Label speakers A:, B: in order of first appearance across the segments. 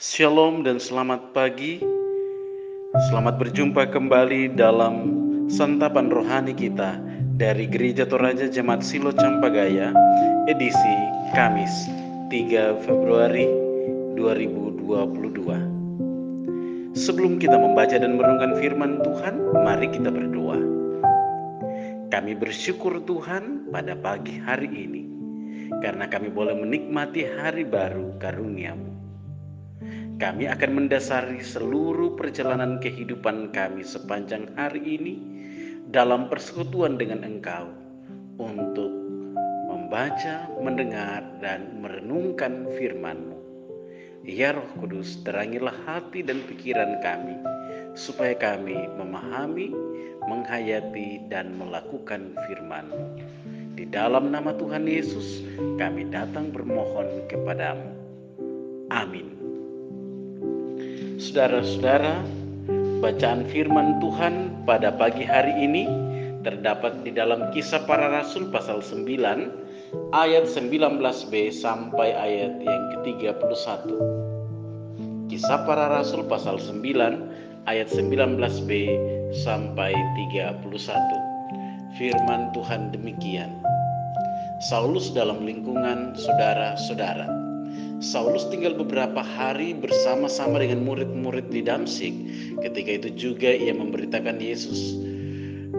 A: Shalom dan selamat pagi. Selamat berjumpa kembali dalam santapan rohani kita dari Gereja Toraja Jemaat Silo Campagaya, edisi Kamis 3 Februari 2022. Sebelum kita membaca dan merenungkan firman Tuhan, mari kita berdoa. Kami bersyukur Tuhan pada pagi hari ini, karena kami boleh menikmati hari baru karunia-Mu. Kami akan mendasari seluruh perjalanan kehidupan kami sepanjang hari ini dalam persekutuan dengan Engkau untuk membaca, mendengar, dan merenungkan firman-Mu. Ya Roh Kudus, terangilah hati dan pikiran kami supaya kami memahami, menghayati, dan melakukan firman-Mu. Di dalam nama Tuhan Yesus, kami datang bermohon kepadamu. Amin. Saudara-saudara, bacaan firman Tuhan pada pagi hari ini terdapat di dalam Kisah Para Rasul pasal 9 ayat 19b sampai ayat yang ke-31. Kisah Para Rasul pasal 9 ayat 19b sampai 31. Firman Tuhan demikian. Saulus dalam lingkungan saudara-saudara. Saulus tinggal beberapa hari bersama-sama dengan murid-murid di Damsyik. Ketika itu juga ia memberitakan Yesus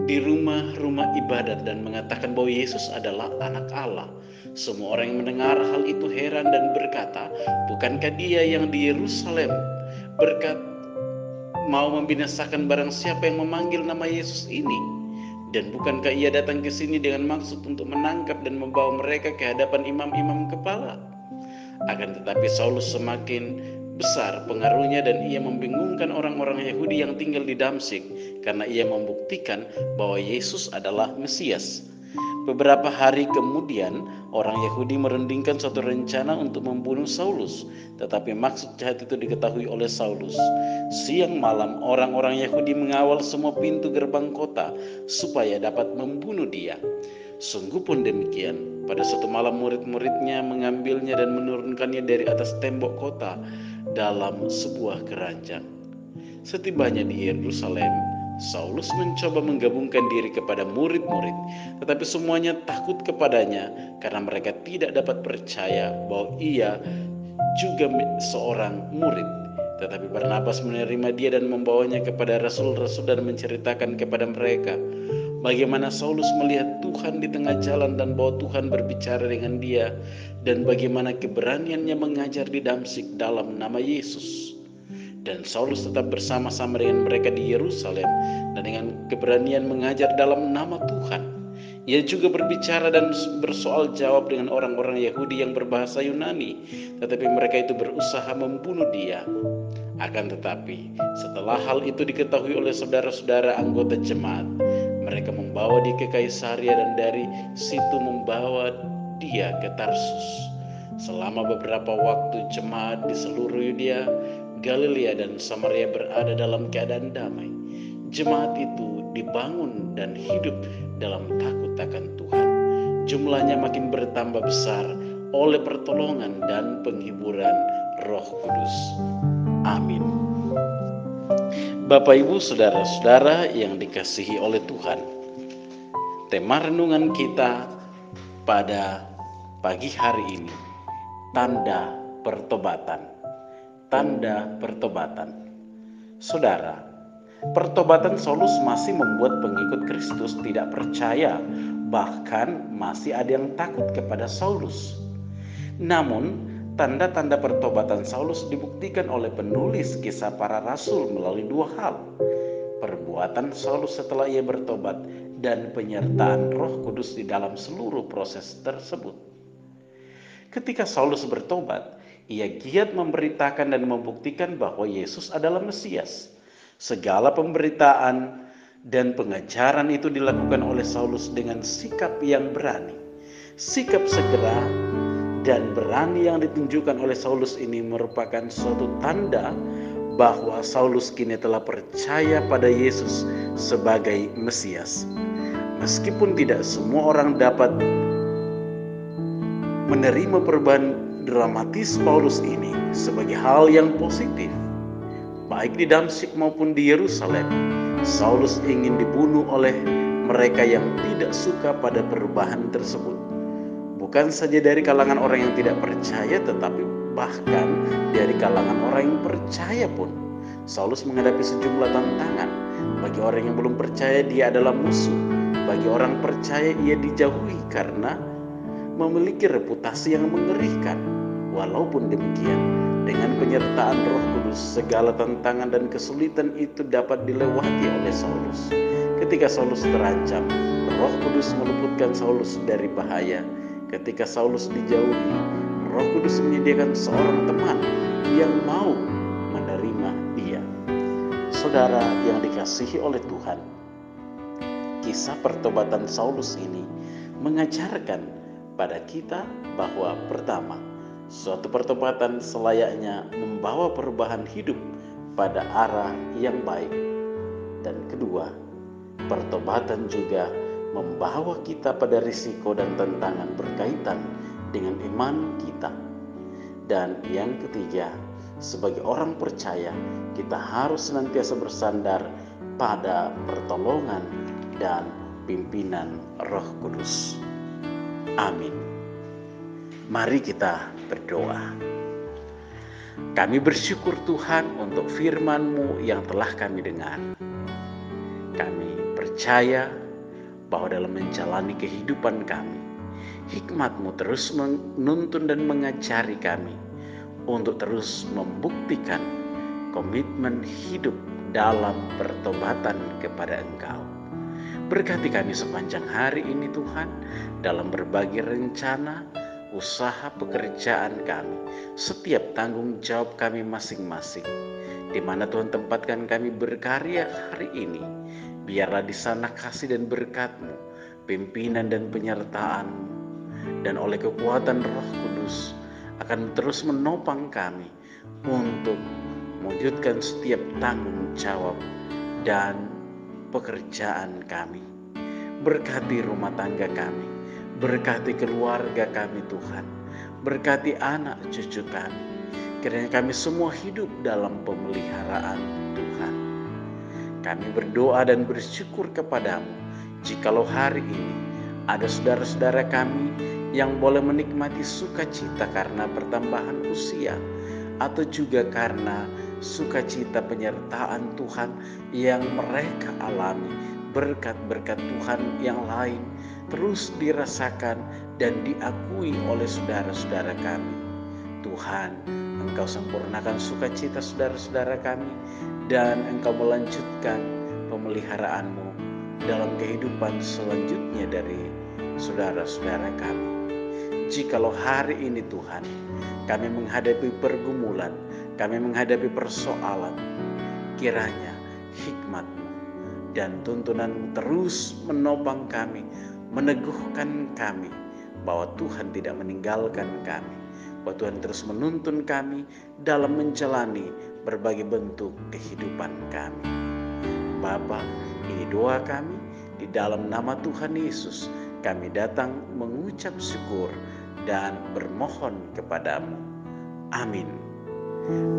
A: di rumah-rumah ibadat dan mengatakan bahwa Yesus adalah anak Allah. Semua orang yang mendengar hal itu heran dan berkata, bukankah dia yang di Yerusalem mau membinasakan barang siapa yang memanggil nama Yesus ini? Dan bukankah ia datang ke sini dengan maksud untuk menangkap dan membawa mereka ke hadapan imam-imam kepala? Akan tetapi Saulus semakin besar pengaruhnya dan ia membingungkan orang-orang Yahudi yang tinggal di Damsyik karena ia membuktikan bahwa Yesus adalah Mesias. Beberapa hari kemudian orang Yahudi merundingkan suatu rencana untuk membunuh Saulus, tetapi maksud jahat itu diketahui oleh Saulus. Siang malam orang-orang Yahudi mengawal semua pintu gerbang kota supaya dapat membunuh dia. Sungguh pun demikian, pada suatu malam murid-muridnya mengambilnya dan menurunkannya dari atas tembok kota dalam sebuah keranjang. Setibanya di Yerusalem, Saulus mencoba menggabungkan diri kepada murid-murid, tetapi semuanya takut kepadanya karena mereka tidak dapat percaya bahwa ia juga seorang murid. Tetapi Barnabas menerima dia dan membawanya kepada rasul-rasul dan menceritakan kepada mereka bagaimana Saulus melihat Tuhan di tengah jalan dan bahwa Tuhan berbicara dengan dia, dan bagaimana keberaniannya mengajar di Damsyik dalam nama Yesus. Dan Saulus tetap bersama-sama dengan mereka di Yerusalem dan dengan keberanian mengajar dalam nama Tuhan. Ia juga berbicara dan bersoal jawab dengan orang-orang Yahudi yang berbahasa Yunani, tetapi mereka itu berusaha membunuh dia. Akan tetapi setelah hal itu diketahui oleh saudara-saudara anggota jemaat, mereka membawa dia ke Kaisaria dan dari situ membawa dia ke Tarsus. Selama beberapa waktu jemaat di seluruh Yudea, Galilea dan Samaria berada dalam keadaan damai. Jemaat itu dibangun dan hidup dalam takut akan Tuhan. Jumlahnya makin bertambah besar oleh pertolongan dan penghiburan Roh Kudus. Amin. Bapak Ibu saudara-saudara yang dikasihi oleh Tuhan, tema renungan kita pada pagi hari ini, tanda pertobatan. Tanda pertobatan. Saudara, pertobatan Saulus masih membuat pengikut Kristus tidak percaya, bahkan masih ada yang takut kepada Saulus. Namun, tanda-tanda pertobatan Saulus dibuktikan oleh penulis Kisah Para Rasul melalui dua hal: perbuatan Saulus setelah ia bertobat dan penyertaan Roh Kudus di dalam seluruh proses tersebut. Ketika Saulus bertobat, ia giat memberitakan dan membuktikan bahwa Yesus adalah Mesias. Segala pemberitaan dan pengajaran itu dilakukan oleh Saulus dengan sikap yang berani. Sikap segera dan berani yang ditunjukkan oleh Saulus ini merupakan suatu tanda bahwa Saulus kini telah percaya pada Yesus sebagai Mesias. Meskipun tidak semua orang dapat menerima perubahan dramatis Paulus ini sebagai hal yang positif. Baik di Damsyik maupun di Yerusalem, Saulus ingin dibunuh oleh mereka yang tidak suka pada perubahan tersebut. Bukan saja dari kalangan orang yang tidak percaya, tetapi bahkan dari kalangan orang yang percaya pun. Saulus menghadapi sejumlah tantangan. Bagi orang yang belum percaya, dia adalah musuh. Bagi orang percaya, ia dijauhi karena memiliki reputasi yang mengerikan. Walaupun demikian, dengan penyertaan Roh Kudus, segala tantangan dan kesulitan itu dapat dilewati oleh Saulus. Ketika Saulus terancam, Roh Kudus meluputkan Saulus dari bahaya. Ketika Saulus dijauhi, Roh Kudus menyediakan seorang teman yang mau menerima dia. Saudara yang dikasihi oleh Tuhan, kisah pertobatan Saulus ini mengajarkan pada kita bahwa pertama, suatu pertobatan selayaknya membawa perubahan hidup pada arah yang baik. Dan kedua, pertobatan juga membawa kita pada risiko dan tantangan berkaitan dengan iman kita. Dan yang ketiga, sebagai orang percaya, kita harus senantiasa bersandar pada pertolongan dan pimpinan Roh Kudus. Amin. Mari kita berdoa. Kami bersyukur Tuhan untuk firman-Mu yang telah kami dengar. Kami percaya bahwa dalam menjalani kehidupan kami, hikmat-Mu terus menuntun dan mengajari kami untuk terus membuktikan komitmen hidup dalam pertobatan kepada Engkau. Berkati kami sepanjang hari ini Tuhan, dalam berbagai rencana, usaha, pekerjaan kami, setiap tanggung jawab kami masing-masing. Di mana Tuhan tempatkan kami berkarya hari ini, biarlah di sana kasih dan berkat-Mu, pimpinan dan penyertaan-Mu, dan oleh kekuatan Roh Kudus akan terus menopang kami untuk mewujudkan setiap tanggung jawab dan pekerjaan kami. Berkati rumah tangga kami, berkati keluarga kami Tuhan, berkati anak cucu kami. Kiranya kami semua hidup dalam pemeliharaan Tuhan. Kami berdoa dan bersyukur kepadamu, jikalau hari ini ada saudara-saudara kami yang boleh menikmati sukacita karena pertambahan usia, atau juga karena sukacita penyertaan Tuhan yang mereka alami. Berkat-berkat Tuhan yang lain terus dirasakan dan diakui oleh saudara-saudara kami. Tuhan, Engkau sempurnakan sukacita saudara-saudara kami, dan Engkau melanjutkan pemeliharaanmu dalam kehidupan selanjutnya dari saudara-saudara kami. Jikalau hari ini Tuhan, kami menghadapi pergumulan, kami menghadapi persoalan, kiranya hikmat-Mu dan tuntunan-Mu terus menopang kami, meneguhkan kami bahwa Tuhan tidak meninggalkan kami, bahwa Tuhan terus menuntun kami dalam menjalani berbagai bentuk kehidupan kami. Bapa, ini doa kami, di dalam nama Tuhan Yesus kami datang mengucap syukur dan bermohon kepadamu. Amin.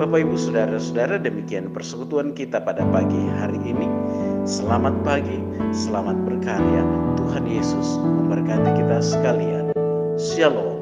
A: Bapak, Ibu, Saudara-saudara, demikian persekutuan kita pada pagi hari ini. Selamat pagi, selamat berkarya. Tuhan Yesus memberkati kita sekalian. Shalom.